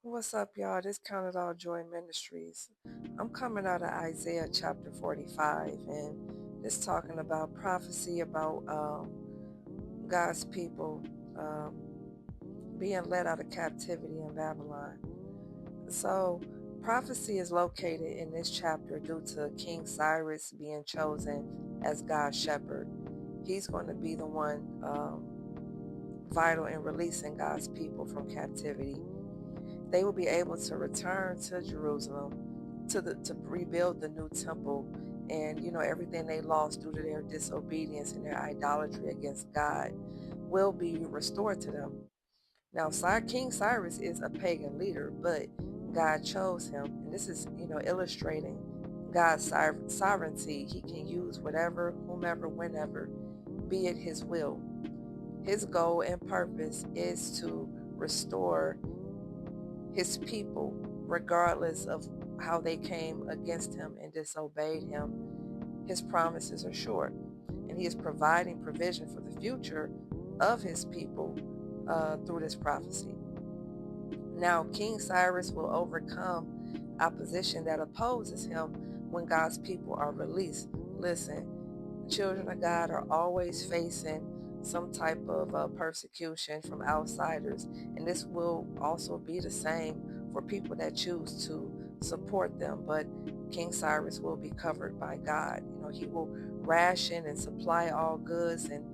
What's up, y'all? This Count It All Joy Ministries. I'm coming out of Isaiah chapter 45, and it's talking about prophecy about God's people um, being led out of captivity in Babylon. So, prophecy is located in this chapter due to King Cyrus being chosen as God's shepherd. He's going to be the one vital in releasing God's people from captivity. They will be able to return to Jerusalem to rebuild the new temple, and everything they lost due to their disobedience and their idolatry against God will be restored to them. Now, King Cyrus is a pagan leader, but God chose him, and this is illustrating God's sovereignty. He can use whatever, whomever, whenever, be it His will. His goal and purpose is to restore His people, regardless of how they came against Him and disobeyed Him. His promises are sure, and He is providing provision for the future of His people through this prophecy. Now, King Cyrus will overcome opposition that opposes him when God's people are released. Listen, children of God are always facing some type of persecution from outsiders, and this will also be the same for people that choose to support them. But King Cyrus will be covered by God. He will ration and supply all goods and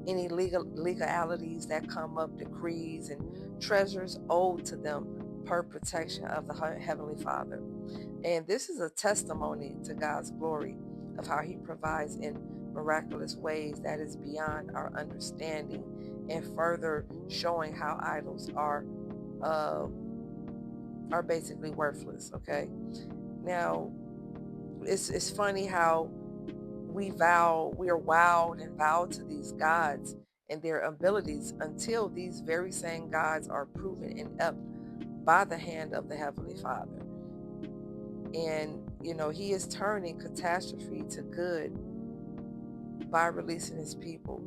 any legalities that come up, decrees and treasures owed to them per protection of the Heavenly Father. And this is a testimony to God's glory of how He provides in miraculous ways that is beyond our understanding, and further showing how idols are basically worthless. Okay, now it's funny how we are wowed and vowed to these gods and their abilities until these very same gods are proven inept by the hand of the Heavenly Father. And He is turning catastrophe to good by releasing His people.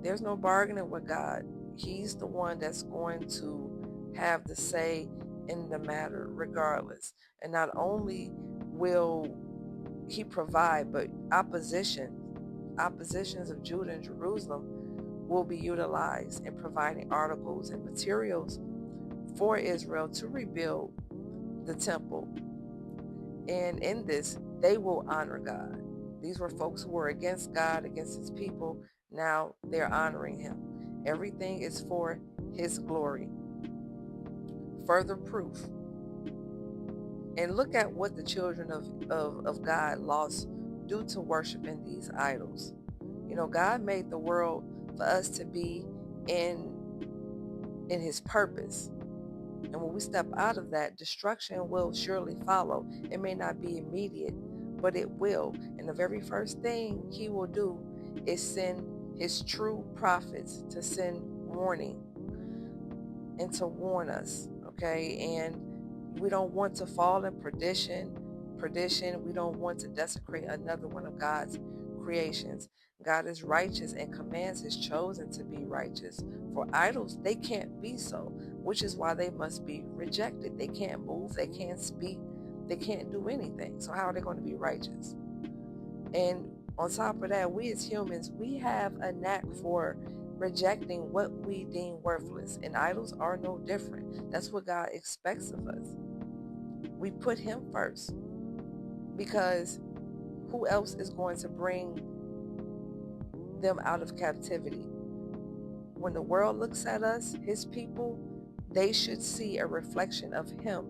There's no bargaining with God. He's the one that's going to have the say in the matter regardless. And not only will He provide, but oppositions of Judah and Jerusalem will be utilized in providing articles and materials for Israel to rebuild the temple. And in this, they will honor God. These were folks who were against God, against His people. Now they're honoring Him. Everything is for His glory. Further proof. And look at what the children of God lost due to worshiping these idols. God made the world for us to be in His purpose. And when we step out of that, destruction will surely follow. It may not be immediate, but it will. And the very first thing He will do is send His true prophets to send warning and to warn us. Okay, and we don't want to fall in perdition. We don't want to desecrate another one of God's creations. God is righteous and commands His chosen to be righteous. For idols, they can't be so, which is why they must be rejected. They can't move, they can't speak, they can't do anything. So how are they going to be righteous? And on top of that, we as humans, we have a knack for rejecting what we deem worthless, and idols are no different. That's what God expects of us. We put Him first, because who else is going to bring them out of captivity? When the world looks at us, His people, they should see a reflection of Him,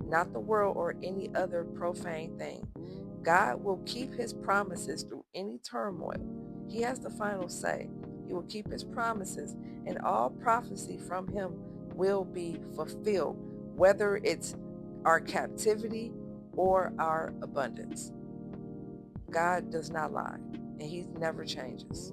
not the world or any other profane thing. God will keep His promises through any turmoil. He has the final say. He will keep His promises, and all prophecy from Him will be fulfilled, whether it's our captivity or our abundance. God does not lie, and He never changes.